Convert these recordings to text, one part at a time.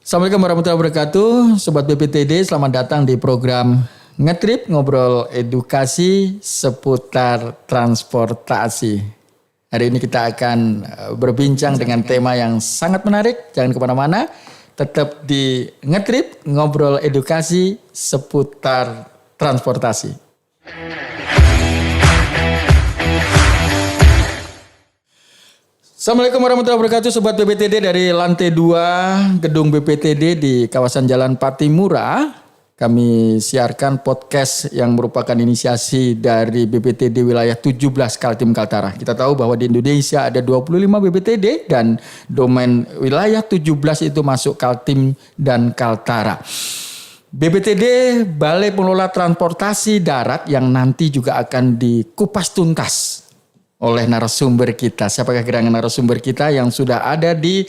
Assalamualaikum warahmatullahi wabarakatuh. Sobat BPTD, selamat datang di program Ngetrip, ngobrol edukasi seputar transportasi. Hari ini kita akan berbincang dengan tema yang sangat menarik. Jangan kemana-mana, tetap di Ngetrip, ngobrol edukasi seputar transportasi. Assalamualaikum warahmatullahi wabarakatuh, Sobat BPTD dari lantai 2 gedung BPTD di kawasan Jalan Patimura. Kami siarkan podcast yang merupakan inisiasi dari BPTD wilayah 17 Kaltim Kaltara. Kita tahu bahwa di Indonesia ada 25 BPTD dan domain wilayah 17 itu masuk Kaltim dan Kaltara. BPTD Balai Pengelola Transportasi Darat yang nanti juga akan dikupas tuntas oleh narasumber kita. Siapakah gerangan narasumber kita yang sudah ada di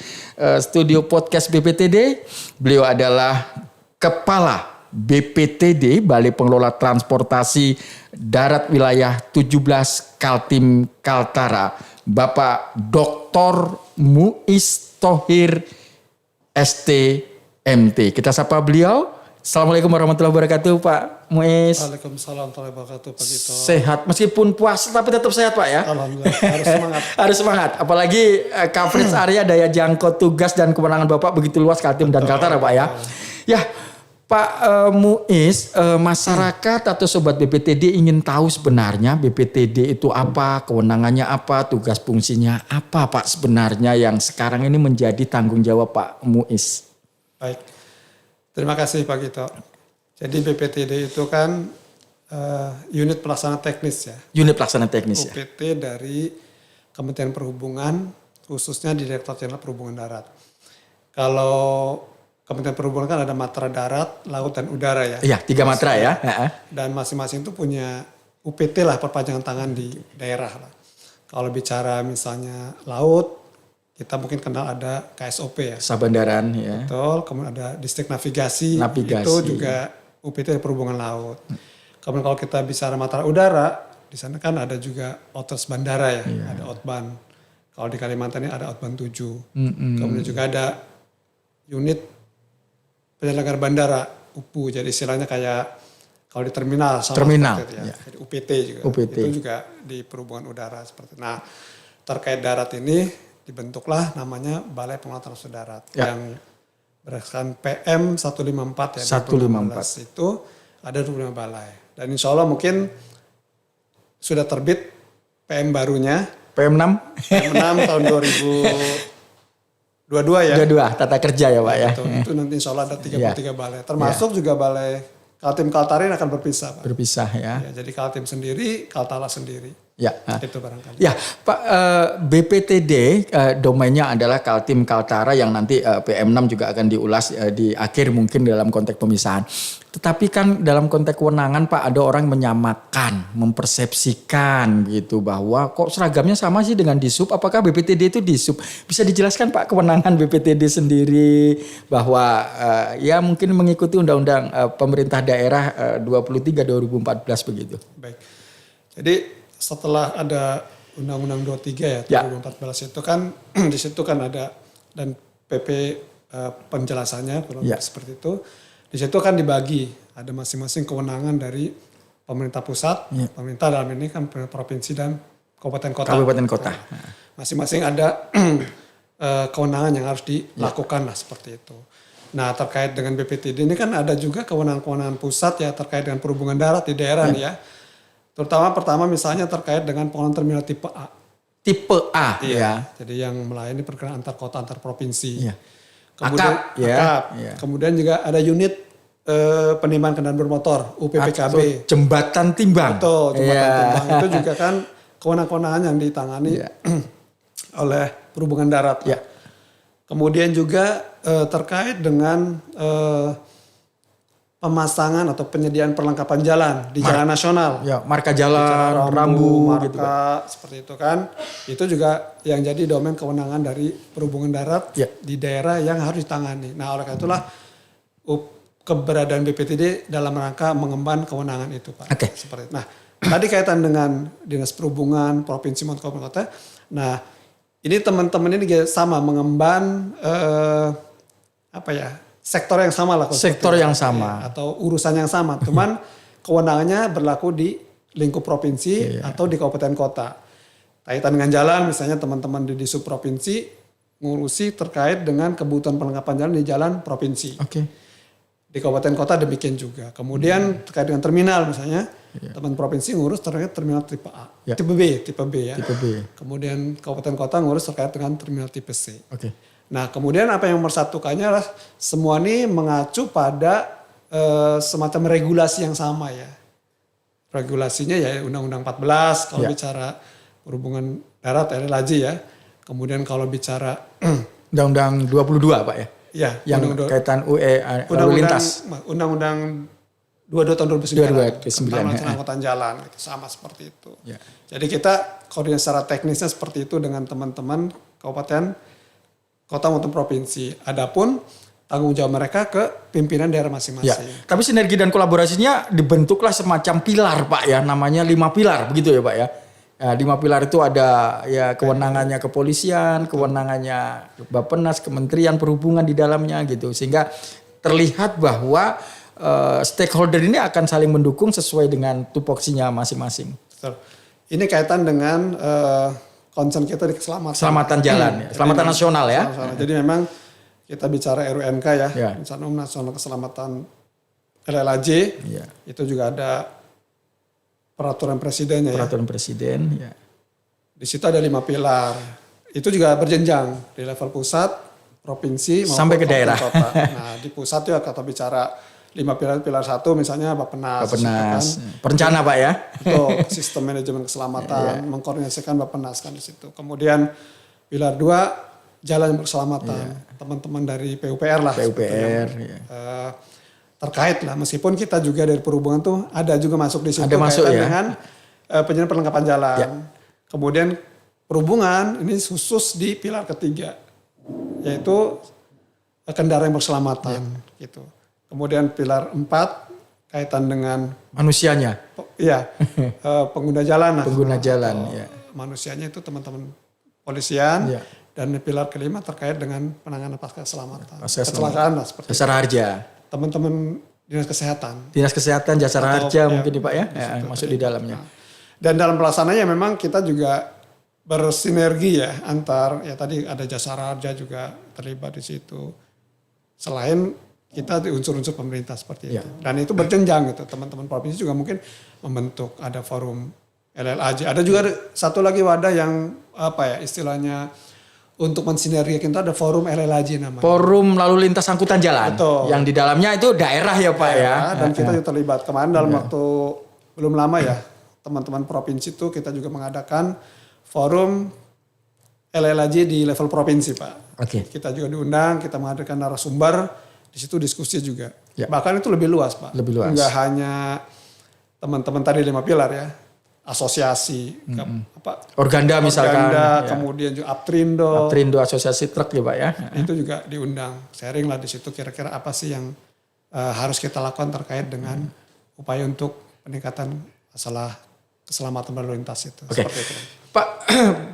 studio podcast BPTD? Beliau adalah Kepala BPTD Balai Pengelola Transportasi Darat Wilayah 17 Kaltim Kaltara, Bapak Dr. Muiz Thohir STMT. Kita sapa beliau. Assalamualaikum warahmatullahi wabarakatuh, Pak Muiz. Waalaikumsalam warahmatullahi wabarakatuh, Pak Gito. Sehat meskipun puasa tapi tetap sehat, Pak ya. Alhamdulillah, harus semangat. Harus semangat. Apalagi coverage area daya jangkau tugas dan kewenangan Bapak begitu luas Kaltim dan Kaltara, Pak ya. Ya, Pak Muiz, masyarakat atau sobat BPTD ingin tahu sebenarnya BPTD itu apa, kewenangannya apa, tugas fungsinya apa, Pak, sebenarnya yang sekarang ini menjadi tanggung jawab Pak Muiz. Baik. Terima kasih Pak Gito. Jadi BPTD itu kan unit pelaksana teknis ya. Unit pelaksana teknis ya. UPT dari Kementerian Perhubungan, khususnya di Direktorat Jenderal Perhubungan Darat. Kalau Kementerian Perhubungan kan ada matra darat, laut dan udara ya. Iya, 3 matra ya. Dan masing-masing itu punya UPT lah, perpanjangan tangan di daerah lah. Kalau bicara misalnya laut, kita mungkin kenal ada KSOP ya. Sabandaran ya. Betul, kemudian ada distrik navigasi. Itu juga UPT Perhubungan Laut. Kemudian kalau kita bicara matra udara, di sana kan ada juga OTS bandara ya, ada OTBAN. Kalau di Kalimantan ini ada OTBAN 7. Kemudian juga ada unit penyelenggara bandara, UPU. Jadi istilahnya kayak kalau di terminal. Terminal. Ya. Jadi UPT juga. UPT. Itu juga di perhubungan udara seperti itu. Nah, terkait darat ini dibentuklah namanya Balai Pengelola Transportasi Darat yang berdasarkan PM 154 ya. 154. Itu ada 25 balai. Dan insya Allah mungkin sudah terbit PM barunya. PM 6? PM 6 tahun 2022 ya. 22, tata kerja ya Pak ya. Itu nanti insya Allah ada 33 balai. Termasuk juga balai Kaltim Kaltara ini akan berpisah Pak. Berpisah ya. Jadi Kaltim sendiri, Kaltara sendiri. Ya, itu barangkali. Ya, Pak, BPTD domainnya adalah Kaltim Kaltara yang nanti PM6 juga akan diulas di akhir mungkin dalam konteks pemisahan. Tetapi kan dalam konteks kewenangan Pak ada orang menyamakan, mempersepsikan gitu bahwa kok seragamnya sama sih dengan Disub. Apakah BPTD itu Disub? Bisa dijelaskan Pak kewenangan BPTD sendiri bahwa ya mungkin mengikuti Undang-Undang Pemerintah Daerah 23 2014 begitu. Baik. Jadi setelah ada Undang-Undang 23 ya 2014 itu kan di situ kan ada dan PP penjelasannya seperti itu. Di situ kan dibagi ada masing-masing kewenangan dari pemerintah pusat, pemerintah dalam ini kan provinsi dan kabupaten kota. Kabupaten kota. Nah, masing-masing ada kewenangan yang harus dilakukan lah seperti itu. Nah terkait dengan BPTD ini kan ada juga kewenangan-kewenangan pusat ya terkait dengan perhubungan darat di daerah nih ya. Terutama pertama misalnya terkait dengan pengelolaan terminal tipe A. Tipe A ya. Jadi yang melayani pergerakan antar kota antar provinsi. Ya. Kemudian AKAP. Ya. Kemudian juga ada unit penimbangan kendaraan bermotor UPPKB. Jembatan timbang. Betul, jembatan timbang itu juga kan kewenangan-kewenangan yang ditangani oleh perhubungan darat. Ya. Kemudian juga terkait dengan pemasangan atau penyediaan perlengkapan jalan di jalan nasional. Ya, marka jalan, rambu, marka gitu. Seperti itu kan. Itu juga yang jadi domain kewenangan dari perhubungan darat di daerah yang harus ditangani. Nah, oleh karena itulah keberadaan BPTD dalam rangka mengemban kewenangan itu, Pak. Oke. Seperti itu. Nah, tadi kaitan dengan Dinas Perhubungan, Provinsi maupun Kabupaten Kota. Nah, ini teman-teman ini sama mengemban sektor yang sama lah. Sektor yang sama. Ya, atau urusan yang sama. Cuman kewenangannya berlaku di lingkup provinsi atau di kabupaten kota. Kaitan dengan jalan misalnya teman-teman di Disub provinsi ngurusi terkait dengan kebutuhan perlengkapan jalan di jalan provinsi. Di kabupaten kota demikian juga. Kemudian terkait dengan terminal misalnya teman provinsi ngurus terkait terminal tipe A. Tipe B ya. Tipe B. Kemudian kabupaten kota ngurus terkait dengan terminal tipe C. Oke. Nah kemudian apa yang mempersatukannya adalah semua ini mengacu pada semacam regulasi yang sama ya. Regulasinya ya Undang-Undang 14 kalau bicara perhubungan darat LLAJ ya. Kemudian kalau bicara Undang-Undang 22 Pak ya? Ya. Yang kaitan UE lalu lintas. Undang-Undang 22 tahun 2009 tentang angkutan jalan gitu, sama seperti itu. Ya. Jadi kita koordinasi secara teknisnya seperti itu dengan teman-teman kabupaten, kota maupun provinsi. Adapun tanggung jawab mereka ke pimpinan daerah masing-masing. Ya. Tapi sinergi dan kolaborasinya dibentuklah semacam pilar Pak ya, namanya 5 pilar begitu ya Pak ya. Nah, 5 pilar itu ada ya kewenangannya kepolisian, kewenangannya Bappenas, Kementerian Perhubungan di dalamnya gitu. Sehingga terlihat bahwa stakeholder ini akan saling mendukung sesuai dengan tupoksinya masing-masing. Betul. Ini kaitan dengan concern kita di keselamatan. Keselamatan jalan, ya. Keselamatan nasional ya. Jadi memang kita bicara RUNK ya, Rencana Umum Nasional Keselamatan LLAJ, itu juga ada peraturan presidennya. Peraturan presiden, ya. Di situ ada 5 pilar. Itu juga berjenjang di level pusat, provinsi, maupun sampai ke daerah. Kota. Nah di pusat ya kata bicara 5 pilar 1 misalnya Bappenas. Kan? Perencana Pak ya. Betul, sistem manajemen keselamatan, mengkoordinasikan Bappenas kan di situ. Kemudian pilar 2 jalan yang berkeselamatan, teman-teman dari PUPR lah. PUPR. Terkait lah, meskipun kita juga dari perhubungan tuh ada juga masuk di situ kaitan dengan penyediaan perlengkapan jalan. Kemudian perhubungan ini khusus di pilar ketiga, yaitu kendaraan yang berkeselamatan gitu. Kemudian pilar 4 kaitan dengan manusianya. Iya, pengguna jalan. Pengguna jalan, ya. Manusianya itu teman-teman polisian. Dan pilar kelima terkait dengan penanganan pasca keselamatan. Kecelakaan lah seperti Jasara Harja. Teman-teman dinas kesehatan. Dinas kesehatan Jasara Harja mungkin nih Pak ya, masuk di dalamnya. Dan dalam pelaksanaannya memang kita juga bersinergi ya antar ya tadi ada Jasara Harja juga terlibat di situ. Selain kita di unsur-unsur pemerintah seperti itu. Dan itu berjenjang gitu. Teman-teman provinsi juga mungkin membentuk ada forum LLAJ. Ada juga satu lagi wadah yang apa ya istilahnya untuk mensinergikan itu ada forum LLAJ namanya. Forum lalu lintas angkutan jalan. Betul. Yang di dalamnya itu daerah ya Pak ya. Dan kita juga terlibat. Kemarin dalam waktu belum lama ya teman-teman provinsi itu kita juga mengadakan forum LLAJ di level provinsi Pak. Kita juga diundang, kita menghadirkan narasumber. Di situ diskusi juga. Bahkan itu lebih luas Pak. Lebih luas. Enggak hanya teman-teman tadi 5 pilar ya. Asosiasi. Organda misalkan. Kemudian juga Aptrindo. Aptrindo Asosiasi Truk ya Pak ya. Itu juga diundang. Sharing lah di situ kira-kira apa sih yang harus kita lakukan terkait dengan upaya untuk peningkatan masalah keselamatan berlalu lintas itu. Seperti itu. Pak,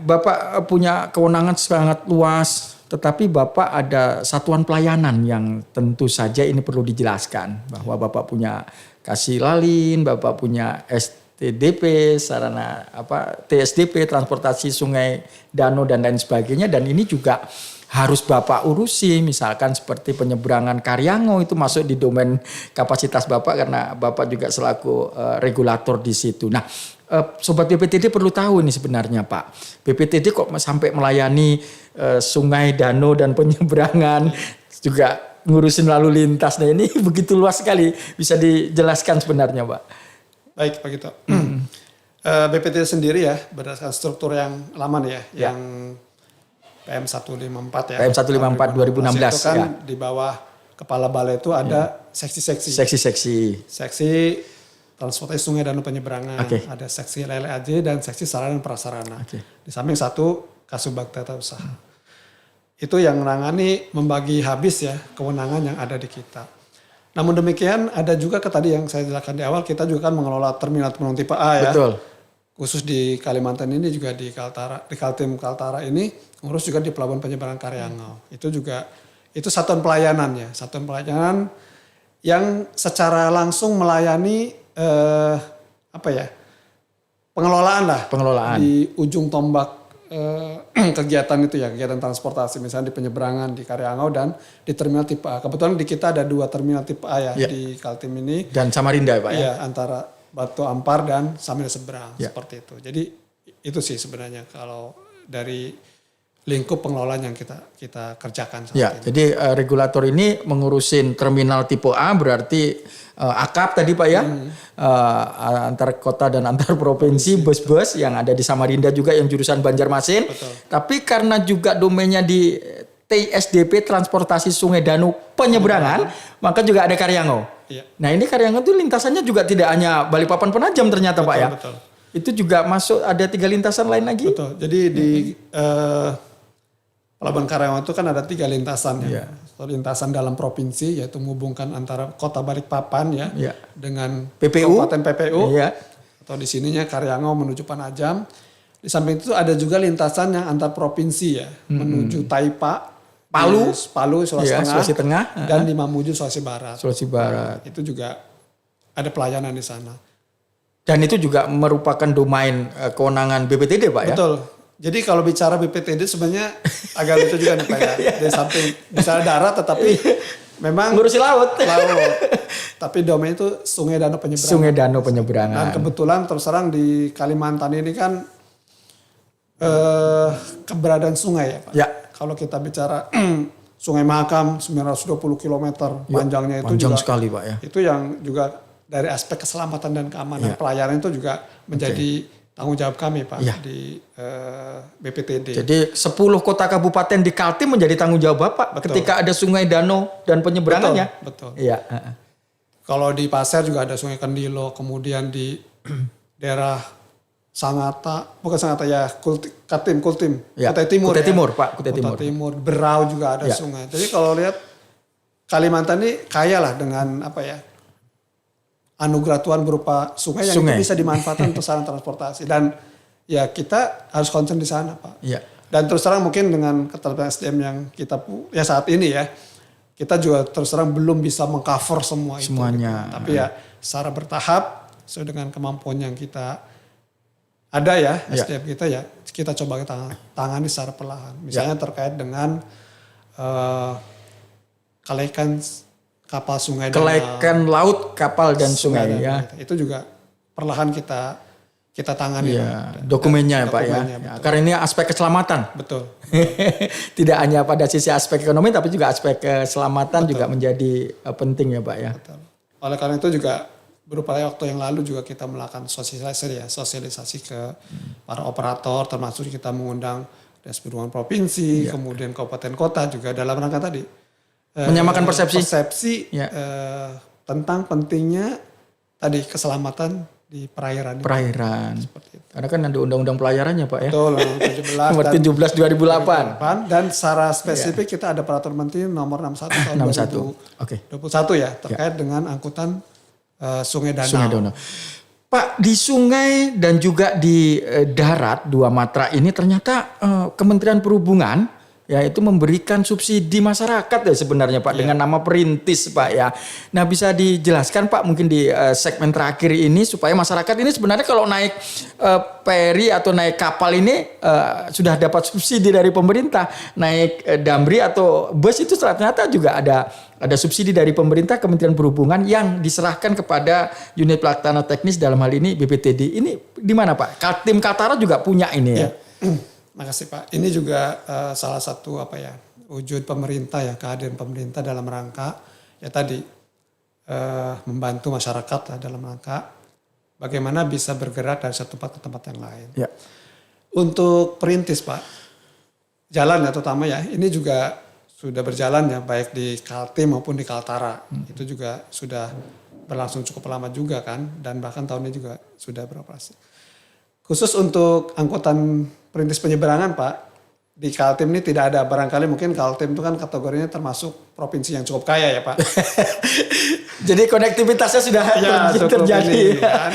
Bapak punya kewenangan sangat luas. Tetapi Bapak ada satuan pelayanan yang tentu saja ini perlu dijelaskan. Bahwa Bapak punya Kasih Lalin, Bapak punya STDP, sarana TSDP, transportasi sungai, danau dan lain sebagainya. Dan ini juga harus Bapak urusi. Misalkan seperti penyeberangan Karyango itu masuk di domain kapasitas Bapak karena Bapak juga selaku regulator di situ. Nah, Sobat BPTD perlu tahu ini sebenarnya Pak. BPTD kok sampai melayani sungai, danau dan penyeberangan, juga ngurusin lalu lintas. Nah ini begitu luas sekali, bisa dijelaskan sebenarnya Pak. Baik Pak Gito. BPTD sendiri ya berdasarkan struktur yang lama nih ya. Yang PM 154 ya. PM 154 2016 itu kan ya. Di bawah kepala balai itu ada seksi-seksi. Seksi transportasi sungai dan penyeberangan, ada seksi LLAJ dan seksi sarana dan prasarana. Di samping satu Kasubag Tata Usaha. Itu yang menangani membagi habis ya kewenangan yang ada di kita. Namun demikian ada juga tadi yang saya jelaskan di awal kita juga kan mengelola terminal tipe A ya. Betul. Khusus di Kalimantan ini juga di Kaltara, di Kaltim Kaltara ini ngurus juga di Pelabuhan Penyeberangan Karyango. Itu juga Itu satuan pelayanan ya, satuan pelayanan yang secara langsung melayani pengelolaan lah. Pengelolaan. Di ujung tombak kegiatan itu ya, kegiatan transportasi, misalnya di penyeberangan di Karyangau dan di terminal tipe A. Kebetulan di kita ada 2 terminal tipe A ya, di Kaltim ini. Dan Samarinda Pak ya? Iya, antara Batu Ampar dan Samarinda Seberang, ya. seperti itu. Jadi itu sih sebenarnya kalau dari lingkup pengelolaan yang kita kerjakan saat ini. Jadi regulator ini mengurusin terminal tipe A, berarti akap tadi Pak ya, antar kota dan antar provinsi, bus-bus yang ada di Samarinda juga yang jurusan Banjarmasin. Betul. Tapi karena juga domainnya di TSDP, Transportasi Sungai Danau Penyeberangan, maka juga ada Karyangau. Iya. Nah ini Karyangau itu lintasannya juga tidak hanya Balikpapan Penajam ternyata Pak ya. Betul. Itu juga masuk, ada 3 lintasan lain lagi. Betul. Jadi di Pelabuhan Karyangau itu kan ada 3 lintasan ya. Satu lintasan dalam provinsi, yaitu menghubungkan antara kota Balikpapan ya, dengan PPU. Kabupaten PPU. Iya. Atau di sininya Karyangau menuju Penajam. Di samping itu ada juga lintasan yang antar provinsi ya, menuju Taipa, Palu, Sulawesi Tengah, dan di Mamuju, Sulawesi Barat. Sulawesi Barat. Itu juga ada pelayanan di sana. Dan itu juga merupakan domain kewenangan BPTD Pak ya? Betul. Jadi kalau bicara BPTD sebenarnya agak lucu juga nih Pak ya. Dari samping misalnya darat tetapi memang ngurusi laut. Tapi domain itu Sungai Danau Penyeberangan. Sungai Danau Penyeberangan. Dan kebetulan terus terang di Kalimantan ini kan keberadaan sungai ya Pak. Ya. Kalau kita bicara Sungai Mahakam 920 km panjangnya itu panjang juga sekali Pak ya. Itu yang juga dari aspek keselamatan dan keamanan pelayanan itu juga menjadi tanggung jawab kami Pak di BPTD. Jadi 10 kota kabupaten di Kaltim menjadi tanggung jawab Bapak ketika ada sungai, danau dan penyeberangannya. Betul. Iya. Kalau di Pasir juga ada Sungai Kendilo, kemudian di daerah Kutai Timur. Kutai Timur Pak, Kutai Timur. Berau juga ada sungai. Jadi kalau lihat Kalimantan ini kaya lah dengan anugerah Tuhan berupa sungai yang itu bisa dimanfaatkan untuk sarana transportasi, dan ya kita harus concern di sana Pak. Iya. Dan terus terang mungkin dengan keterbatasan SDM yang kita saat ini ya, kita juga terus terang belum bisa mengcover semuanya. Gitu. Tapi ya secara bertahap sesuai dengan kemampuan yang kita ada ya, SDM kita ya, kita coba tangani secara perlahan. Misalnya terkait dengan kelaikan kapal sungai, kelaikan laut, kapal dan sungai ya. Itu juga perlahan kita tangani. Ya, dokumennya Pak ya. Karena ini aspek keselamatan. Betul. Tidak hanya pada sisi aspek ekonomi tapi juga aspek keselamatan juga menjadi penting ya Pak ya. Betul. Oleh karena itu juga beberapa waktu yang lalu juga kita melakukan sosialisasi ke para operator, termasuk kita mengundang Dinas Perhubungan Provinsi, kemudian kabupaten kota juga dalam rangka tadi menyamakan persepsi tentang pentingnya tadi keselamatan di perairan. Seperti itu. Karena kan ada undang-undang pelayarannya Pak ya. Betul, nomor 17 2008. Dan secara spesifik kita ada peraturan menteri nomor 61 tahun 2021 ya, terkait dengan angkutan Sungai Danau. Pak, di sungai dan juga di darat 2 matra ini ternyata Kementerian Perhubungan ya itu memberikan subsidi masyarakat ya sebenarnya Pak dengan nama perintis Pak ya. Nah bisa dijelaskan Pak mungkin di segmen terakhir ini supaya masyarakat ini sebenarnya kalau naik feri atau naik kapal ini sudah dapat subsidi dari pemerintah. Naik damri atau bus itu ternyata juga ada subsidi dari pemerintah Kementerian Perhubungan yang diserahkan kepada unit pelaksana teknis dalam hal ini BPTD. Ini di mana Pak? Kaltim Kaltara juga punya ini ya. Makasih Pak. Ini juga salah satu wujud pemerintah ya, kehadiran pemerintah dalam rangka ya tadi membantu masyarakat dalam rangka bagaimana bisa bergerak dari satu tempat ke tempat yang lain. Ya. Untuk perintis Pak, jalan ya terutama ya, ini juga sudah berjalan ya baik di Kaltim maupun di Kaltara. Itu juga sudah berlangsung cukup lama juga kan, dan bahkan tahun ini juga sudah beroperasi. Khusus untuk angkutan perintis penyeberangan Pak, di Kaltim ini tidak ada. Barangkali mungkin Kaltim itu kan kategorinya termasuk provinsi yang cukup kaya ya Pak. Jadi konektivitasnya sudah terjadi. Ini, kan?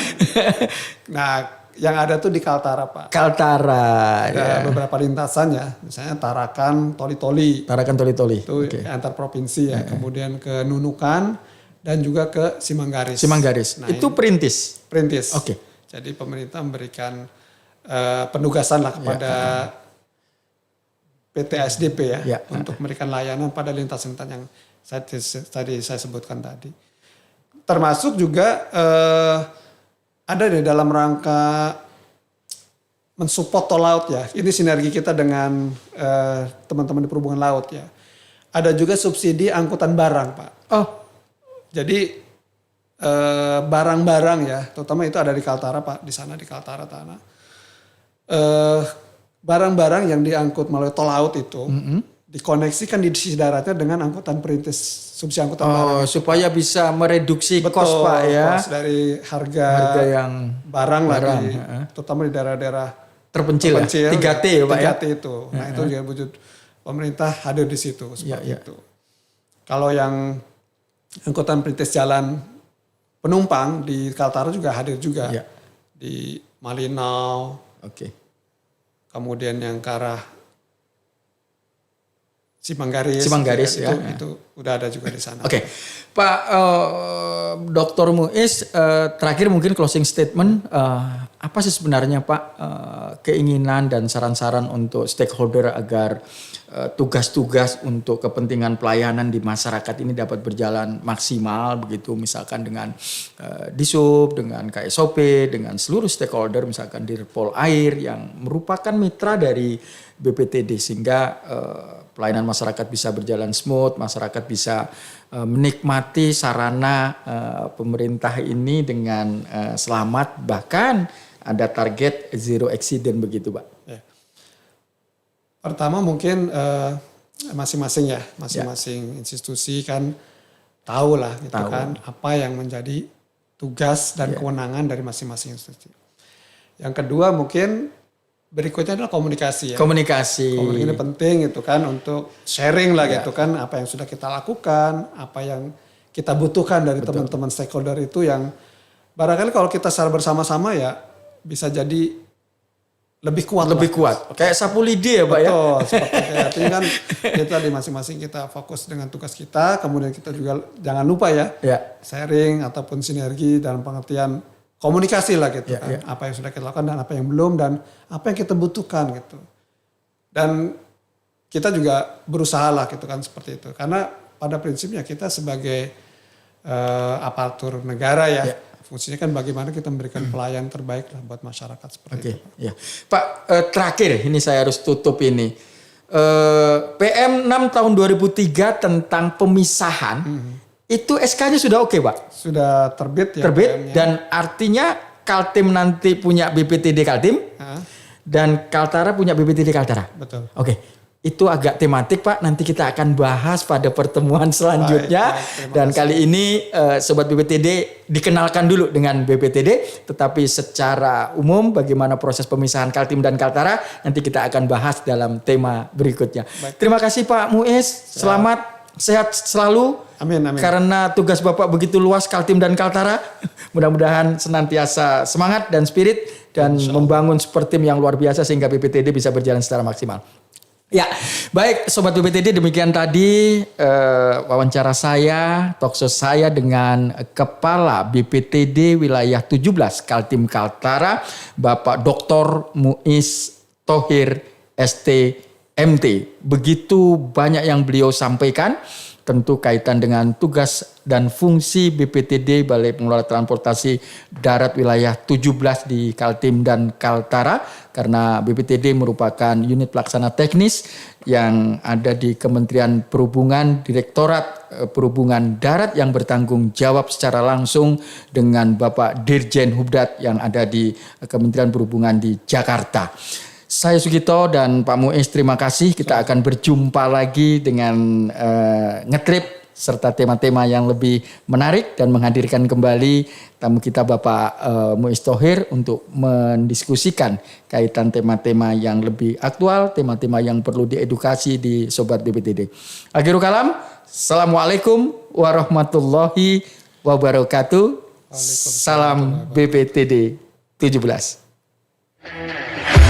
Nah yang ada tuh di Kaltara, Pak. Kaltara. Ada beberapa lintasan ya, misalnya Tarakan, Toli-Toli. Tarakan Toli-Toli. Itu antar provinsi ya. Kemudian ke Nunukan dan juga ke Simanggaris. Simanggaris. Nah, itu perintis. Perintis. Oke. Jadi pemerintah memberikan penugasan lah kepada PT ASDP ya, untuk memberikan layanan pada lintasan-lintasan yang tadi saya sebutkan tadi. Termasuk juga ada di dalam rangka mensupport tol laut ya. Ini sinergi kita dengan teman-teman di perhubungan laut ya. Ada juga subsidi angkutan barang, Pak. Oh, jadi barang-barang ya, terutama itu ada di Kaltara, Pak. Di sana di Kaltara tanah. Barang-barang yang diangkut melalui tol laut itu dikoneksikan di sisi daratnya dengan angkutan perintis, subsidi angkutan barang. Supaya bisa mereduksi kos, Pak ya. Kos dari harga yang barang lagi, terutama di daerah-daerah terpencil ya. 3T ya, Pak ya. 3T itu. Nah, itu juga wujud pemerintah hadir di situ seperti itu. Kalau yang angkutan perintis jalan penumpang di Kaltara juga hadir juga. Di Malinau. Kemudian yang ke arah Simanggaris ya, itu udah ada juga di sana. Oke. Pak Dr. Muiz, terakhir mungkin closing statement, apa sih sebenarnya Pak keinginan dan saran-saran untuk stakeholder agar tugas-tugas untuk kepentingan pelayanan di masyarakat ini dapat berjalan maksimal begitu, misalkan dengan Disub, dengan KSOP, dengan seluruh stakeholder, misalkan Dirpol Air yang merupakan mitra dari BPTD, sehingga pelayanan masyarakat bisa berjalan smooth, masyarakat bisa menikmati sarana pemerintah ini dengan selamat, bahkan ada target zero accident begitu, Pak. Ya. Pertama mungkin masing-masing institusi kan tahu lah gitu kan apa yang menjadi tugas dan kewenangan dari masing-masing institusi. Yang kedua mungkin berikutnya adalah komunikasi ya. Komunikasi ini penting gitu kan, untuk sharing lah gitu kan, apa yang sudah kita lakukan, apa yang kita butuhkan dari teman-teman stakeholder itu, yang barangkali kalau kita secara bersama-sama ya bisa jadi lebih kuat. Kayak sapu lidi ya Pak ya. Betul, seperti itu. Artinya kan kita di masing-masing kita fokus dengan tugas kita, kemudian kita juga jangan lupa ya. Sharing ataupun sinergi dalam pengertian komunikasi lah gitu kan. Apa yang sudah kita lakukan dan apa yang belum, dan apa yang kita butuhkan gitu. Dan kita juga berusaha lah gitu kan seperti itu. Karena pada prinsipnya kita sebagai aparatur negara ya, fungsinya kan bagaimana kita memberikan pelayanan terbaik lah buat masyarakat seperti itu. Ya. Pak, terakhir ini saya harus tutup ini. PM 6 tahun 2003 tentang pemisahan, itu SK-nya sudah oke, Pak? Sudah terbit ya. Terbit, dan artinya Kaltim nanti punya BPTD Kaltim, dan Kaltara punya BPTD Kaltara. Betul. Oke. Itu agak tematik Pak, nanti kita akan bahas pada pertemuan selanjutnya. Dan kali ini Sobat BPTD dikenalkan dulu dengan BPTD, tetapi secara umum bagaimana proses pemisahan Kaltim dan Kaltara nanti kita akan bahas dalam tema berikutnya. Terima kasih Pak Muiz, selamat, sehat selalu. Amin. Karena tugas Bapak begitu luas Kaltim dan Kaltara, mudah-mudahan senantiasa semangat dan spirit dan membangun super tim yang luar biasa sehingga BPTD bisa berjalan secara maksimal. Ya, baik Sobat BPTD, demikian tadi wawancara saya, talkshow saya dengan Kepala BPTD Wilayah 17 Kaltim Kaltara, Bapak Dr. Muiz Thohir ST.MT. Begitu banyak yang beliau sampaikan, tentu kaitan dengan tugas dan fungsi BPTD Balai Pengelola Transportasi Darat Wilayah 17 di Kaltim dan Kaltara, karena BPTD merupakan unit pelaksana teknis yang ada di Kementerian Perhubungan, Direktorat Perhubungan Darat yang bertanggung jawab secara langsung dengan Bapak Dirjen Hubdat yang ada di Kementerian Perhubungan di Jakarta. Saya Sugito dan Pak Muiz, terima kasih. Kita akan berjumpa lagi dengan ngetrip serta tema-tema yang lebih menarik dan menghadirkan kembali tamu kita Bapak Muiz Thohir untuk mendiskusikan kaitan tema-tema yang lebih aktual, tema-tema yang perlu diedukasi di Sobat BPTD. Akhirul kalam, Assalamualaikum warahmatullahi wabarakatuh. Salam BPTD 17. Pak.